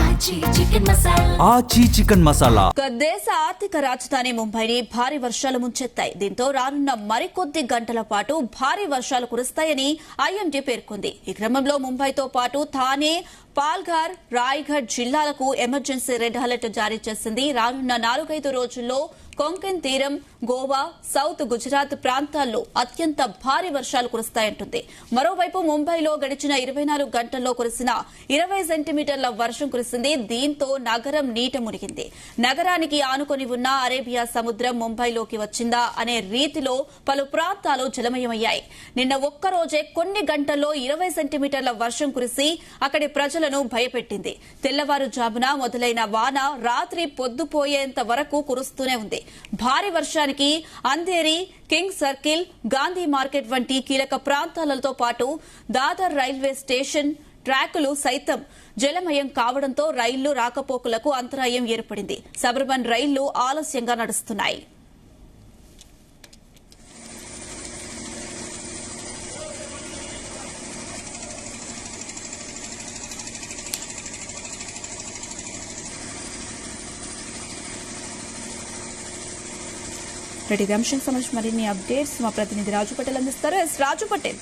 ఆచి చికెన్ మసాలా. దేశ ఆర్థిక రాజధాని ముంబైని భారీ వర్షాలు ముంచెత్తాయి. దీంతో రానున్న మరికొద్ది గంటల పాటు భారీ వర్షాలు కురుస్తాయని ఐఎండీ పేర్కొంది. ఈ క్రమంలో ముంబైతో పాటు థానే, పాల్ఘర్, రాయ్గఢ్ జిల్లాలకు ఎమర్జెన్సీ రెడ్ అలర్ట్ జారీ చేసింది. రానున్న 4-5 రోజుల్లో కొంకణ్ తీరం, గోవా, సౌత్ గుజరాత్ ప్రాంతాల్లో అత్యంత భారీ వర్షాలు కురుస్తాయంటుంది. మరోవైపు ముంబైలో గడిచిన 24 గంటల్లో కురిసిన 20 సెంటీమీటర్ల వర్షం కురిసింది. దీంతో నగరం నీట మునిగింది. నగరానికి ఆనుకొని ఉన్న అరేబియా సముద్రం ముంబైలోకి వచ్చిందా అనే రీతిలో పలు ప్రాంతాలు జలమయమయ్యాయి. నిన్న ఒక్కరోజే కొన్ని గంటల్లో 20 సెంటీమీటర్ల వర్షం కురిసి అక్కడి ప్రజలను భయపెట్టింది. తెల్లవారుజామున మొదలైన వాన రాత్రి పొద్దుపోయేంత వరకు కురుస్తూనే ఉంది. భారీ వర్షానికి Andheri, king circle, Gandhi market వంటి కీలక ప్రాంతాలతో పాటు దాదర్ రైల్వే స్టేషన్ ట్రాకులు సైతం జలమయం కావడంతో రైళ్లు రాకపోకలకు అంతరాయం ఏర్పడింది. సబర్బన్ రైళ్లు ఆలస్యంగా నడుస్తున్నాయి. ఇదే అంశం సంబంధించి మరిన్ని అప్డేట్స్ మా ప్రతినిధి రాజు పటేల్ అందిస్తారు. రాజు పటేల్,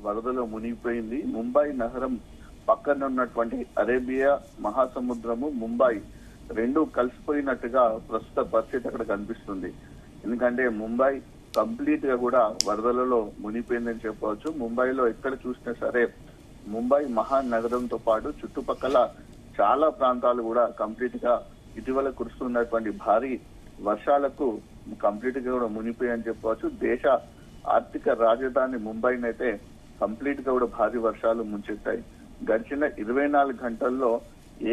వరదలో మునిగిపోయింది. ముంబై నగరం పక్కన ఉన్నటువంటి అరేబియా మహాసముద్రము, ముంబై రెండు కలిసిపోయినట్టుగా ప్రస్తుత పరిస్థితి అక్కడ కనిపిస్తుంది. ఎందుకంటే ముంబై కంప్లీట్ గా కూడా వరదలలో మునిగిపోయిందని చెప్పవచ్చు. ముంబైలో ఎక్కడ చూసినా సరే ముంబై మహానగరంతో పాటు చుట్టుపక్కల చాలా ప్రాంతాలు కూడా కంప్లీట్ గా ఇటీవల కురుస్తున్నటువంటి భారీ వర్షాలకు కంప్లీట్ గా కూడా మునిగిపోయాయని చెప్పవచ్చు. దేశ ఆర్థిక రాజధాని ముంబైని అయితే కంప్లీట్ గా కూడా భారీ వర్షాలు ముంచెత్తాయి. గడిచిన 24 గంటల్లో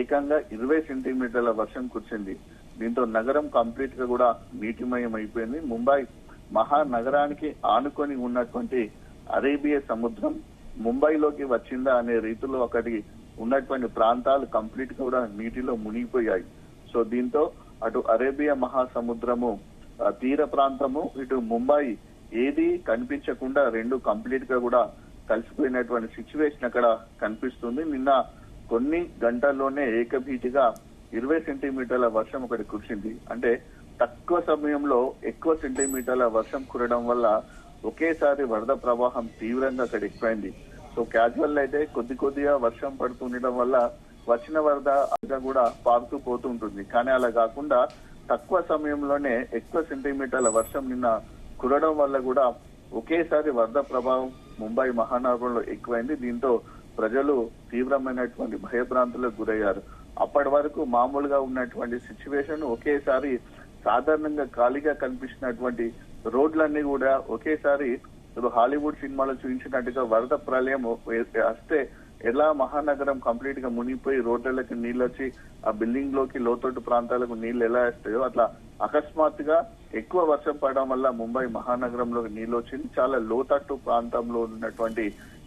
ఏకంగా 20 సెంటీమీటర్ల వర్షం కురిసింది. దీంతో నగరం కంప్లీట్ గా కూడా నీటిమయం అయిపోయింది. ముంబై మహానగరానికి ఆనుకొని ఉన్నటువంటి అరేబియా సముద్రం ముంబైలోకి వచ్చిందా అనే రీతిలో అక్కడికి ఉన్నటువంటి ప్రాంతాలు కంప్లీట్ గా కూడా నీటిలో మునిగిపోయాయి. సో దీంతో అటు అరేబియా మహాసముద్రము తీర ప్రాంతము, ఇటు ముంబై ఏది కనిపించకుండా రెండు కంప్లీట్ గా కూడా కలిసిపోయినటువంటి సిచ్యువేషన్ అక్కడ కనిపిస్తుంది. నిన్న కొన్ని గంటల్లోనే ఏకభీటిగా 20 సెంటీమీటర్ల వర్షం ఒకటి కురిసింది. అంటే తక్కువ సమయంలో ఎక్కువ సెంటీమీటర్ల వర్షం కురడం వల్ల ఒకేసారి వరద ప్రవాహం తీవ్రంగా అక్కడ ఎక్కువైంది. సో క్యాజువల్ అయితే కొద్దిగా వర్షం పడుతుండడం వల్ల వచ్చిన వరద కూడా పారుతూ పోతుంటుంది. కానీ అలా కాకుండా తక్కువ సమయంలోనే ఎక్కువ సెంటీమీటర్ల వర్షం నిన్న కురడం వల్ల కూడా ఒకేసారి వరద ప్రభావం ముంబై మహానగరంలో ఎక్కువైంది. దీంతో ప్రజలు తీవ్రమైనటువంటి భయభ్రాంతులకు గురయ్యారు. అప్పటి వరకు మామూలుగా ఉన్నటువంటి సిచ్యువేషన్ ఒకేసారి సాధారణంగా ఖాళీగా కనిపిస్తున్నటువంటి రోడ్లన్నీ కూడా ఒకేసారి హాలీవుడ్ సినిమాలో చూపించినట్టుగా వరద ప్రళయం వస్తే ఎలా మహానగరం కంప్లీట్ గా మునిగిపోయి రోడ్లకి నీళ్ళు వచ్చి ఆ బిల్డింగ్ లోకి లోతట్టు ప్రాంతాలకు నీళ్లు ఎలా వేస్తాయో అట్లా అకస్మాత్తుగా ఎక్కువ వర్షం పడడం వల్ల ముంబై మహానగరంలో నీళ్లు వచ్చింది. చాలా లోతట్టు ప్రాంతంలో ఉన్నటువంటి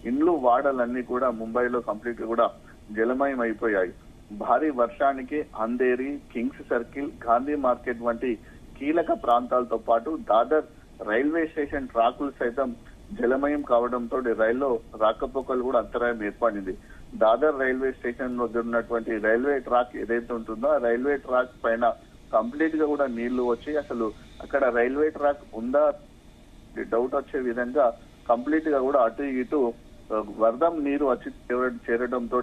ఇండ్లు, వాడలన్నీ కూడా ముంబైలో కంప్లీట్ గా కూడా జలమయం అయిపోయాయి. భారీ వర్షానికి Andheri, Kings circle, Gandhi market వంటి కీలక ప్రాంతాలతో పాటు దాదర్ రైల్వే స్టేషన్ ట్రాకులు సైతం జలమయం కావడంతో రైల్లో రాకపోకలు కూడా అంతరాయం ఏర్పడింది. దాదర్ రైల్వే స్టేషన్ వద్ద ఉన్నటువంటి రైల్వే ట్రాక్ ఏదైతే ఉంటుందో ఆ రైల్వే ట్రాక్ పైన కంప్లీట్ గా కూడా నీళ్లు వచ్చి అసలు అక్కడ రైల్వే ట్రాక్ ఉందా డౌట్ వచ్చే విధంగా కంప్లీట్ గా కూడా అటు ఇటు వరదం నీరు వచ్చి చేరడంతో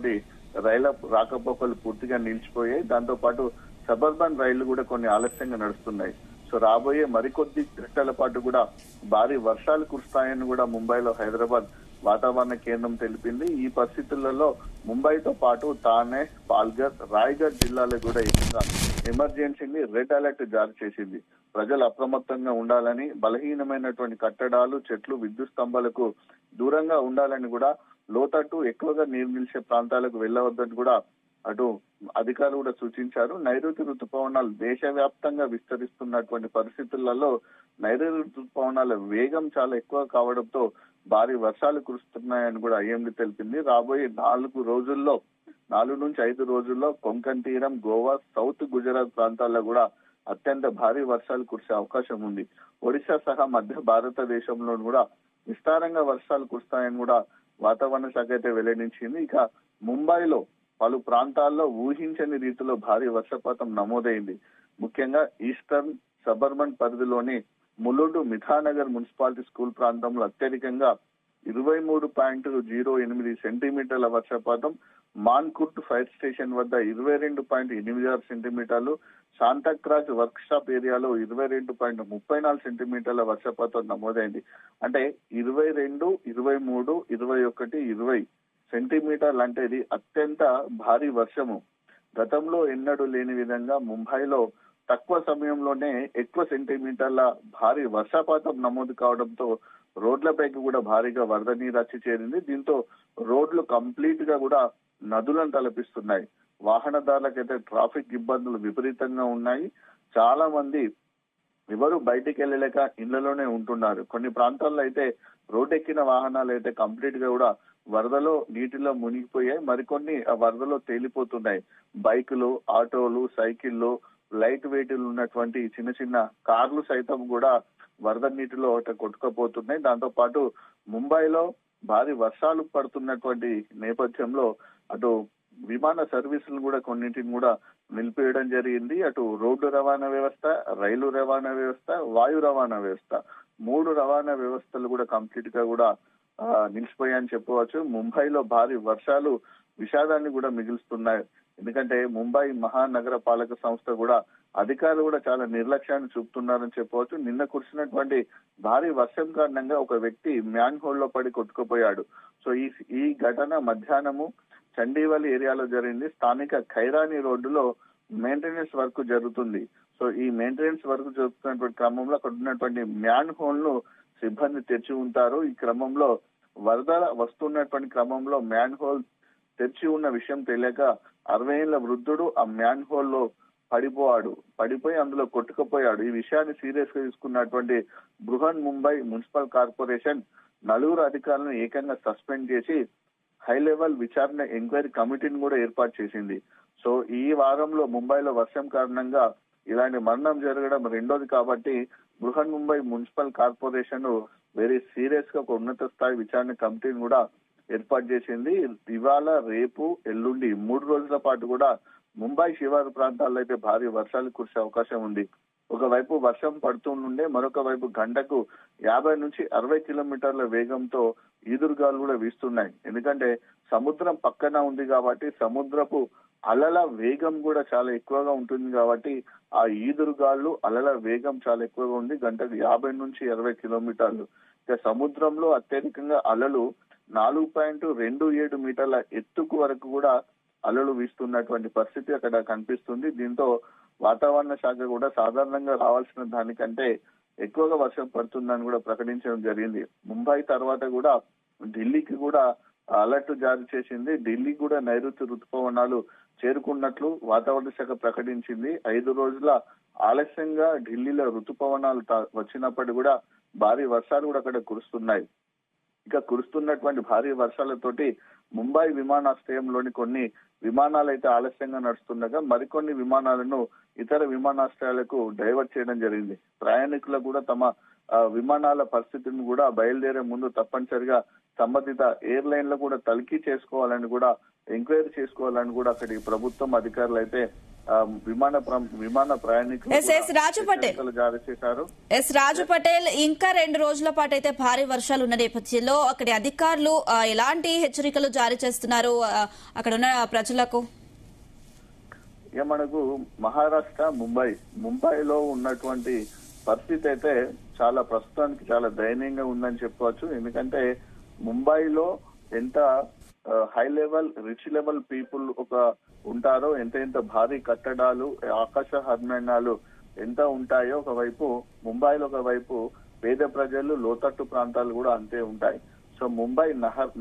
రైళ్ల రాకపోకలు పూర్తిగా నిలిచిపోయాయి. దాంతో పాటు సబర్బన్ రైళ్లు కూడా కొన్ని ఆలస్యంగా నడుస్తున్నాయి. సో రాబోయే మరికొద్ది గంటల పాటు కూడా భారీ వర్షాలు కురుస్తాయని కూడా ముంబైలో హైదరాబాద్ వాతావరణ కేంద్రం తెలిపింది. ఈ పరిస్థితులలో ముంబైతో పాటు థానే, పాల్ఘర్, రాయ్గఢ్ జిల్లాలకు కూడా ఎక్కువగా ఎమర్జెన్సీని రెడ్ అలర్ట్ జారీ చేసింది. ప్రజలు అప్రమత్తంగా ఉండాలని, బలహీనమైనటువంటి కట్టడాలు, చెట్లు, విద్యుత్ స్తంభాలకు దూరంగా ఉండాలని కూడా, లోతట్టు ఎక్కువగా నీరు నిలిచే ప్రాంతాలకు వెళ్లవద్దని కూడా అటు అధికారులు కూడా సూచించారు. నైరుతి రుతుపవనాలు దేశవ్యాప్తంగా విస్తరిస్తున్నటువంటి పరిస్థితులలో నైరుతి రుతుపవనాల వేగం చాలా ఎక్కువ కావడంతో భారీ వర్షాలు కురుస్తున్నాయని కూడా ఐఎండీ తెలిపింది. రాబోయే 4 నుంచి 5 రోజుల్లో కొంకణ్ తీరం, గోవా, సౌత్ గుజరాత్ ప్రాంతాల్లో కూడా అత్యంత భారీ వర్షాలు కురిసే అవకాశం ఉంది. ఒడిశా సహా మధ్య భారతదేశంలో కూడా విస్తారంగా వర్షాలు కురుస్తాయని కూడా వాతావరణ శాఖ అయితే వెల్లడించింది. ఇక ముంబైలో పలు ప్రాంతాల్లో ఊహించని రీతిలో భారీ వర్షపాతం నమోదైంది. ముఖ్యంగా ఈస్టర్న్ సబర్బన్ పరిధిలోని ములుడు మిఠానగర్ మున్సిపాలిటీ స్కూల్ ప్రాంతంలో అత్యధికంగా 23.08 సెంటీమీటర్ల వర్షపాతం, మాన్కుర్ట్ ఫైర్ స్టేషన్ వద్ద 22.86 సెంటీమీటర్లు, శాంతక్రాజ్ వర్క్ షాప్ ఏరియాలో 22.34 సెంటీమీటర్ల వర్షపాతం నమోదైంది. అంటే 22, 23, 21, 20 సెంటీమీటర్లు అంటే ఇది అత్యంత భారీ వర్షము. గతంలో ఎన్నడూ లేని విధంగా ముంబైలో తక్కువ సమయంలోనే ఎక్కువ సెంటీమీటర్ల భారీ వర్షపాతం నమోదు కావడంతో రోడ్లపైకి కూడా భారీగా వరద నీరు వచ్చి చేరింది. దీంతో రోడ్లు కంప్లీట్ గా కూడా నదులను తలపిస్తున్నాయి. వాహనదారులకైతే ట్రాఫిక్ ఇబ్బందులు విపరీతంగా ఉన్నాయి. చాలా మంది ఎవరు బయటికి వెళ్ళలేక ఇళ్లలోనే ఉంటున్నారు. కొన్ని ప్రాంతాల్లో అయితే రోడ్డెక్కిన వాహనాలు అయితే కంప్లీట్ గా కూడా వరదలో నీటిలో మునిగిపోయాయి. మరికొన్ని ఆ వరదలో తేలిపోతున్నాయి. బైకులు, ఆటోలు, సైకిళ్లు, లైట్ వెయిట్ ఉన్నటువంటి చిన్న చిన్న కార్లు సైతం కూడా వరద నీటిలో కొట్టుకుపోతున్నాయి. దాంతో పాటు ముంబైలో భారీ వర్షాలు పడుతున్నటువంటి నేపథ్యంలో అటు విమాన సర్వీసులు కూడా కొన్నింటిని కూడా నిలిపివేయడం జరిగింది. అటు రోడ్డు రవాణా వ్యవస్థ, రైలు రవాణా వ్యవస్థ, వాయు రవాణా వ్యవస్థ 3 రవాణా వ్యవస్థలు కూడా కంప్లీట్ గా కూడా నిలిచిపోయాయని చెప్పవచ్చు. ముంబైలో భారీ వర్షాలు విషాదాన్ని కూడా మిగులుస్తున్నాయి. ఎందుకంటే ముంబై మహానగర పాలక సంస్థ కూడా అధికారులు కూడా చాలా నిర్లక్ష్యాన్ని చూపుతున్నారని చెప్పవచ్చు. నిన్న కురిసినటువంటి భారీ వర్షం కారణంగా ఒక వ్యక్తి మ్యాన్ హోల్ లో పడి కొట్టుకుపోయాడు. సో ఈ ఘటన మధ్యాహ్నము చండీవలి ఏరియాలో జరిగింది. స్థానిక ఖైరానీ రోడ్డులో మెయింటెనెన్స్ వర్క్ జరుగుతుంది. సో ఈ మెయింటెనెన్స్ వర్క్ జరుగుతున్నటువంటి క్రమంలో అక్కడ ఉన్నటువంటి మ్యాన్ హోల్ ను సిబ్బంది తెరిచి ఉంటారు. ఈ క్రమంలో వరద వస్తున్నటువంటి క్రమంలో మ్యాన్ హోల్ తెరిచి ఉన్న విషయం తెలియక 60 ఏళ్ల వృద్ధుడు ఆ మ్యాన్ హోల్ లో పడిపోయి అందులో కొట్టుకుపోయాడు. ఈ విషయాన్ని సీరియస్ గా తీసుకున్నటువంటి బృహన్ ముంబై మున్సిపల్ కార్పొరేషన్ 4 అధికారులను ఏకంగా సస్పెండ్ చేసి హై లెవెల్ విచారణ ఎంక్వైరీ కమిటీని కూడా ఏర్పాటు చేసింది. సో ఈ వారంలో ముంబైలో వర్షం కారణంగా ఇలాంటి మరణం జరగడం రెండోది కాబట్టి Brihan Mumbai municipal corporation very serious గా ఒక ఉన్నత స్థాయి విచారణ కమిటీని కూడా ఏర్పాటు చేసింది. ఇవాళ, రేపు, ఎల్లుండి 3 రోజుల పాటు కూడా ముంబై శివారు ప్రాంతాల్లో అయితే భారీ వర్షాలు కురిసే అవకాశం ఉంది. ఒకవైపు వర్షం పడుతుండే, మరొక వైపు గంటకు 50 నుంచి 60 కిలోమీటర్ల వేగంతో ఈదురుగాలు కూడా వీస్తున్నాయి. ఎందుకంటే సముద్రం పక్కన ఉంది కాబట్టి సముద్రపు అలల వేగం కూడా చాలా ఎక్కువగా ఉంటుంది కాబట్టి ఆ ఈదురుగాళ్ళు అలల వేగం చాలా ఎక్కువగా ఉంది. గంటకు 50 నుంచి 60 కిలోమీటర్లు. ఇక సముద్రంలో అత్యధికంగా అలలు 4.27 మీటర్ల ఎత్తుకు వరకు కూడా అలలు వీస్తున్నటువంటి పరిస్థితి అక్కడ కనిపిస్తుంది. దీంతో వాతావరణ శాఖ కూడా సాధారణంగా రావాల్సిన దానికంటే ఎక్కువగా వర్షం పడుతుందని కూడా ప్రకటించడం జరిగింది. ముంబై తర్వాత కూడా ఢిల్లీకి కూడా అలర్ట్ జారీ చేసింది. ఢిల్లీ కూడా నైరుతి రుతుపవనాలు చేరుకున్నట్లు వాతావరణ శాఖ ప్రకటించింది. 5 రోజుల ఆలస్యంగా ఢిల్లీలో రుతుపవనాలు వచ్చినప్పటికీ కూడా భారీ వర్షాలు కూడా అక్కడ కురుస్తున్నాయి. ఇక కురుస్తున్నటువంటి భారీ వర్షాలతోటి ముంబై విమానాశ్రయంలోని కొన్ని విమానాలు అయితే ఆలస్యంగా నడుస్తుండగా మరికొన్ని విమానాలను ఇతర విమానాశ్రయాలకు డైవర్ట్ చేయడం జరిగింది. ప్రయాణికులకు కూడా తమ విమానాల పరిస్థితిని కూడా బయలుదేరే ముందు తప్పనిసరిగా సంబంధిత ఎయిర్లైన్లు కూడా తనిఖీ చేసుకోవాలని కూడా ఎంక్వైరీ చేసుకోవాలని కూడా అక్కడి ప్రభుత్వం అధికారులు అయితే విమాన ప్రయాణికులు జారీ చేశారు. రాజు పటేల్, ఇంకా 2 రోజుల పాటు అయితే భారీ వర్షాలు ఉన్న నేపథ్యంలో అక్కడి అధికారులు ఎలాంటి హెచ్చరికలు జారీ చేస్తున్నారు అక్కడ ఉన్న ప్రజలకు? ఇక మనకు మహారాష్ట్ర ముంబైలో ఉన్నటువంటి పరిస్థితి అయితే చాలా ప్రస్తుతానికి చాలా దయనీయంగా ఉందని చెప్పవచ్చు. ఎందుకంటే ముంబైలో ఎంత high level rich level people ఉంటారో, ఎంత భారీ కట్టడాలు, ఆకాశ హర్మ్యానాలు ఎంత ఉంటాయో ఒకవైపు ముంబైలో, ఒకవైపు పేద ప్రజలు, లోతట్టు ప్రాంతాలు కూడా అంతే ఉంటాయి. సో ముంబై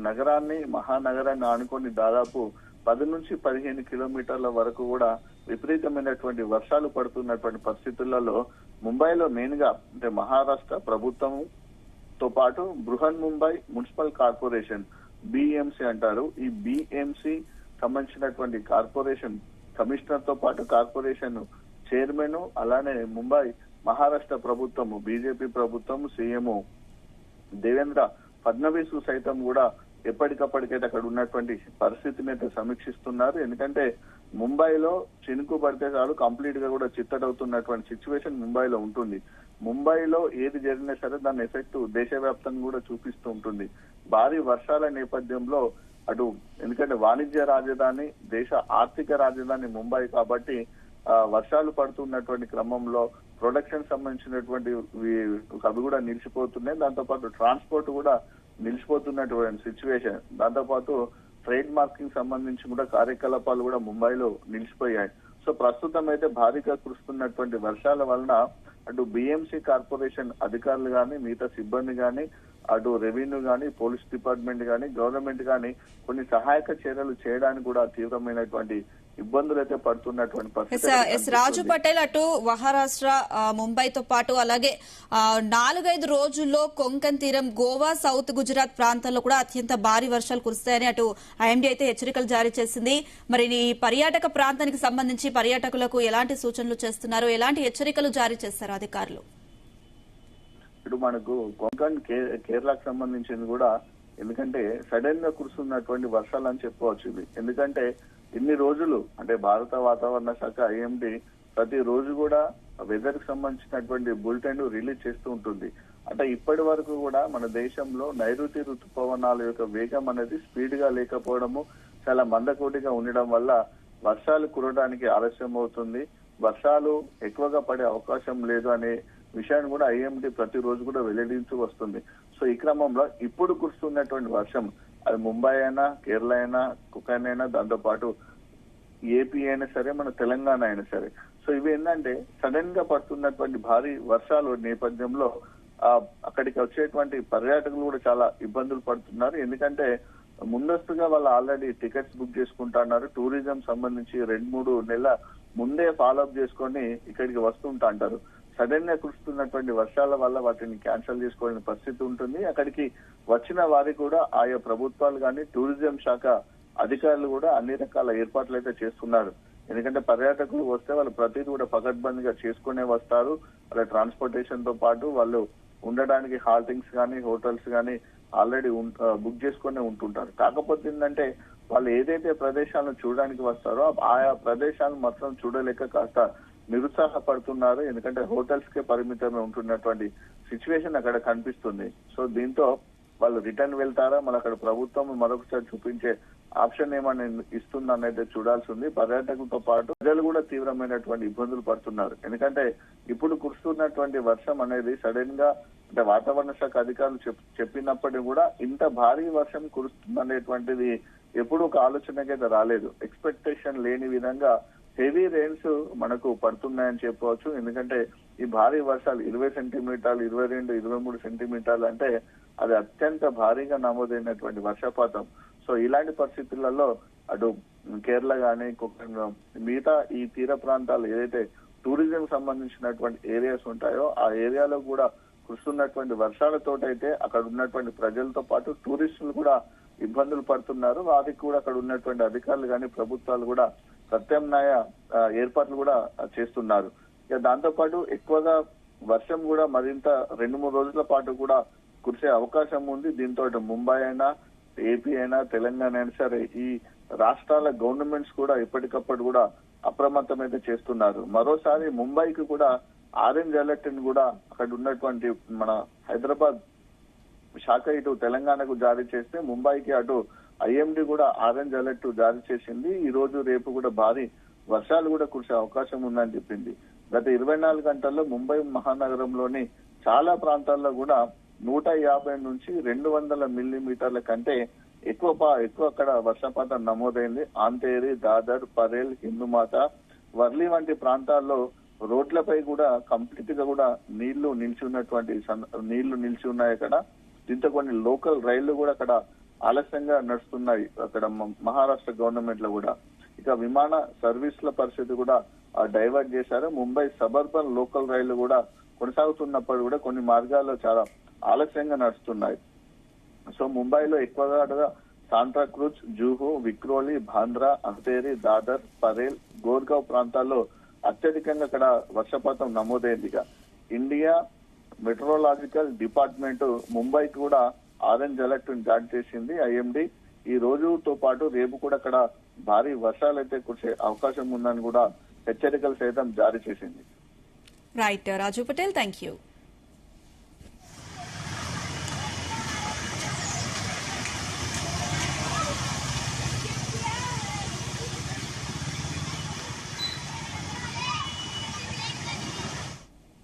నగరాన్ని, మహానగరాన్ని ఆనుకొని దాదాపు 10 నుంచి 15 కిలోమీటర్ల వరకు కూడా విపరీతమైనటువంటి వర్షాలు పడుతున్నటువంటి పరిస్థితులలో ముంబైలో మెయిన్ గా అంటే మహారాష్ట్ర ప్రభుత్వంతో పాటు Brihan Mumbai municipal corporation BMC అంటారు. ఈ బిఎంసి సంబంధించినటువంటి కార్పొరేషన్ కమిషనర్ తో పాటు కార్పొరేషన్ చైర్మన్, అలానే ముంబై మహారాష్ట్ర ప్రభుత్వము, బీజేపీ ప్రభుత్వం, సీఎం దేవేంద్ర ఫడ్నవీస్ సైతం కూడా ఎప్పటికప్పటికైతే అక్కడ ఉన్నటువంటి పరిస్థితిని అయితే సమీక్షిస్తున్నారు. ఎందుకంటే ముంబైలో చినుకు పడితే చాలు కంప్లీట్ గా కూడా చిత్తడవుతున్నటువంటి సిచ్యువేషన్ ముంబైలో ఉంటుంది. ముంబైలో ఏది జరిగినా సరే దాని ఎఫెక్ట్ దేశవ్యాప్తంగా కూడా చూపిస్తూ ఉంటుంది. భారీ వర్షాల నేపథ్యంలో అటు ఎందుకంటే వాణిజ్య రాజధాని, దేశ ఆర్థిక రాజధాని ముంబై కాబట్టి వర్షాలు పడుతున్నటువంటి క్రమంలో ప్రొడక్షన్ సంబంధించినటువంటి అవి కూడా నిలిచిపోతున్నాయి. దాంతోపాటు ట్రాన్స్పోర్ట్ కూడా నిలిచిపోతున్నటువంటి సిచ్యువేషన్. దాంతోపాటు ట్రేడ్ మార్కింగ్ సంబంధించి కూడా కార్యకలాపాలు కూడా ముంబైలో నిలిచిపోయాయి. సో ప్రస్తుతం అయితే భారీగా కురుస్తున్నటువంటి వర్షాల వలన అటు బిఎంసి కార్పొరేషన్ అధికారులు గాని, మిగతా సిబ్బంది గాని, అటు రెవెన్యూ గాని, పోలీస్ డిపార్ట్మెంట్ గాని, గవర్నమెంట్ గాని కొన్ని సహాయక చర్యలు చేయడానికి కూడా తీవ్రమైనటువంటి ఇబ్బందులు అయితే పడుతున్నటువంటి పరిస్థితి. రాజు పటేల్, అటు మహారాష్ట్ర, ముంబైతో పాటు అలాగే 4-5 రోజుల్లో కొంకన్ తీరం, గోవా, సౌత్ గుజరాత్ ప్రాంతాల్లో కూడా అత్యంత భారీ వర్షాలు కురుస్తాయని అటు ఐఎండీ అయితే హెచ్చరికలు జారీ చేసింది. మరి ఈ పర్యాటక ప్రాంతానికి సంబంధించి పర్యాటకులకు ఎలాంటి సూచనలు చేస్తున్నారు, ఎలాంటి హెచ్చరికలు జారీ చేస్తారు అధికారులు? ఇప్పుడు మనకు కొంకన్ కేరళకు సంబంధించింది కూడా ఎందుకంటే సడన్ గా కురుస్తున్నటువంటి వర్షాలు అని చెప్పుకోవచ్చు ఇవి. ఎందుకంటే ఇన్ని రోజులు అంటే భారత వాతావరణ శాఖ ఐఎండీ ప్రతి రోజు కూడా వెదర్ కి సంబంధించినటువంటి బులెటిన్ రిలీజ్ చేస్తూ ఉంటుంది. అంటే ఇప్పటి వరకు కూడా మన దేశంలో నైరుతి ఋతుపవనాల యొక్క వేగం అనేది స్పీడ్ గా లేకపోవడము, చాలా మందకోటిగా ఉండడం వల్ల వర్షాలు కురవడానికి ఆలస్యం అవుతుంది, వర్షాలు ఎక్కువగా పడే అవకాశం లేదు అనే విషయాన్ని కూడా ఐఎండీ ప్రతిరోజు కూడా వెల్లడించు వస్తుంది. సో ఈ క్రమంలో ఇప్పుడు కురుస్తున్నటువంటి వర్షం అది ముంబై అయినా, కేరళ అయినా, కుకన్ అయినా, దాంతో పాటు ఏపీ అయినా సరే, మన తెలంగాణ అయినా సరే, సో ఇవి ఏంటంటే సడన్ గా పడుతున్నటువంటి భారీ వర్షాలు నేపథ్యంలో అక్కడికి వచ్చేటువంటి పర్యాటకులు కూడా చాలా ఇబ్బందులు పడుతున్నారు. ఎందుకంటే ముందస్తుగా వాళ్ళు ఆల్రెడీ టికెట్స్ బుక్ చేసుకుంటున్నారు. టూరిజం సంబంధించి 2-3 నెలల ముందే ఫాలో అప్ చేసుకొని ఇక్కడికి వస్తుంటా అంటారు. సడన్ గా కురుస్తున్నటువంటి వర్షాల వల్ల వాటిని క్యాన్సిల్ చేసుకోవాలని పరిస్థితి ఉంటుంది. అక్కడికి వచ్చిన వారికి కూడా ఆయా ప్రభుత్వాలు కానీ, టూరిజం శాఖ అధికారులు కూడా అన్ని రకాల ఏర్పాట్లు అయితే చేస్తున్నారు. ఎందుకంటే పర్యాటకులు వస్తే వాళ్ళు ప్రతిదీ కూడా పకడ్బందీగా చేసుకునే వస్తారు. వాళ్ళ ట్రాన్స్పోర్టేషన్ తో పాటు వాళ్ళు ఉండడానికి హాల్టింగ్స్ కానీ, హోటల్స్ కానీ ఆల్రెడీ బుక్ చేసుకునే ఉంటుంటారు. కాకపోతే ఏంటంటే వాళ్ళు ఏదైతే ప్రదేశాలను చూడడానికి వస్తారో ఆయా ప్రదేశాలను మాత్రం చూడలేక కాస్త నిరుత్సాహపడుతున్నారు. ఎందుకంటే హోటల్స్ కే పరిమితమే ఉంటున్నటువంటి సిచ్యువేషన్ అక్కడ కనిపిస్తుంది. సో దీంతో వాళ్ళు రిటర్న్ వెళ్తారా, మళ్ళీ అక్కడ ప్రభుత్వం మరొకసారి చూపించే ఆప్షన్ ఏమని ఇస్తుందనేది చూడాల్సి ఉంది. పర్యాటకులతో పాటు ప్రజలు కూడా తీవ్రమైనటువంటి ఇబ్బందులు పడుతున్నారు. ఎందుకంటే ఇప్పుడు కురుస్తున్నటువంటి వర్షం అనేది సడన్ గా అంటే వాతావరణ శాఖ అధికారులు చెప్పినప్పటికీ కూడా ఇంత భారీ వర్షం కురుస్తుందనేటువంటిది ఎప్పుడు ఒక ఆలోచనకైతే రాలేదు. ఎక్స్పెక్టేషన్ లేని విధంగా హెవీ రెయిన్స్ మనకు పడుతున్నాయని చెప్పవచ్చు. ఎందుకంటే ఈ భారీ వర్షాలు 20 సెంటీమీటర్లు, 22-23 సెంటీమీటర్లు అంటే అది అత్యంత భారీగా నమోదైనటువంటి వర్షపాతం. సో ఇలాంటి పరిస్థితులలో అటు కేరళ గానీ, మిగతా ఈ తీర ప్రాంతాలు ఏదైతే టూరిజం సంబంధించినటువంటి ఏరియాస్ ఉంటాయో ఆ ఏరియాలో కూడా కురుస్తున్నటువంటి వర్షాలతోటైతే అక్కడ ఉన్నటువంటి ప్రజలతో పాటు టూరిస్టులు కూడా ఇబ్బందులు పడుతున్నారు. వారికి కూడా అక్కడ ఉన్నటువంటి అధికారులు కానీ, ప్రభుత్వాలు కూడా ప్రత్యామ్నాయ ఏర్పాట్లు కూడా చేస్తున్నారు. ఇక దాంతో పాటు ఎక్కువగా వర్షం కూడా మరింత 2-3 రోజుల పాటు కూడా కురిసే అవకాశం ఉంది. దీంతో ముంబై అయినా, ఏపీ అయినా, తెలంగాణ అయినా సరే ఈ రాష్ట్రాల గవర్నమెంట్స్ కూడా ఎప్పటికప్పుడు కూడా అప్రమత్తం అయితే చేస్తున్నారు. మరోసారి ముంబైకి కూడా ఆరెంజ్ అలర్ట్ ని కూడా అక్కడ ఉన్నటువంటి మన హైదరాబాద్ శాఖ ఇటు తెలంగాణకు జారీ చేస్తే ముంబైకి అటు ఐఎండీ కూడా ఆరెంజ్ అలర్ట్ జారీ చేసింది. ఈ రోజు రేపు కూడా భారీ వర్షాలు కూడా కురిసే అవకాశం ఉందని చెప్పింది. గత 24 గంటల్లో ముంబై మహానగరంలోని చాలా ప్రాంతాల్లో కూడా 150 నుంచి 200 మిల్లీమీటర్ల కంటే ఎక్కువ అక్కడ వర్షపాతం నమోదైంది. ఆంతేరి, దాదర్, పరేల్, హిందూమాత, వర్లీ వంటి ప్రాంతాల్లో రోడ్లపై కూడా కంప్లీట్ గా కూడా నీళ్లు నిలిచి ఉన్నాయి అక్కడ. దీంతో కొన్ని లోకల్ రైళ్లు కూడా అక్కడ ఆలస్యంగా నడుస్తున్నాయి అక్కడ మహారాష్ట్ర గవర్నమెంట్ లో కూడా. ఇక విమాన సర్వీసుల పరిస్థితి కూడా డైవర్ట్ చేశారు. ముంబై సబర్బన్ లోకల్ రైళ్లు కూడా కొనసాగుతున్నప్పుడు కూడా కొన్ని మార్గాల్లో చాలా ఆలస్యంగా నడుస్తున్నాయి. సో ముంబైలో ఎక్కువగా శాంతాక్రూజ్, జూహు, విక్రోలి, బాంద్రా, అంతేరి, దాదర్, పరేల్, గోర్గావ్ ప్రాంతాల్లో అత్యధికంగా అక్కడ వర్షపాతం నమోదైంది. ఇండియా మెట్రోలాజికల్ డిపార్ట్మెంట్ ముంబైకి కూడా ఆరెంజ్ అలర్ట్ జారీ చేసింది ఐఎండీ. ఈ రోజుతో పాటు రేపు కూడా అక్కడ భారీ వర్షాలు అయితే కురిసే అవకాశం ఉందని కూడా హెచ్చరికలు సైతం జారీ చేసింది. Right Raju Patel, thank you.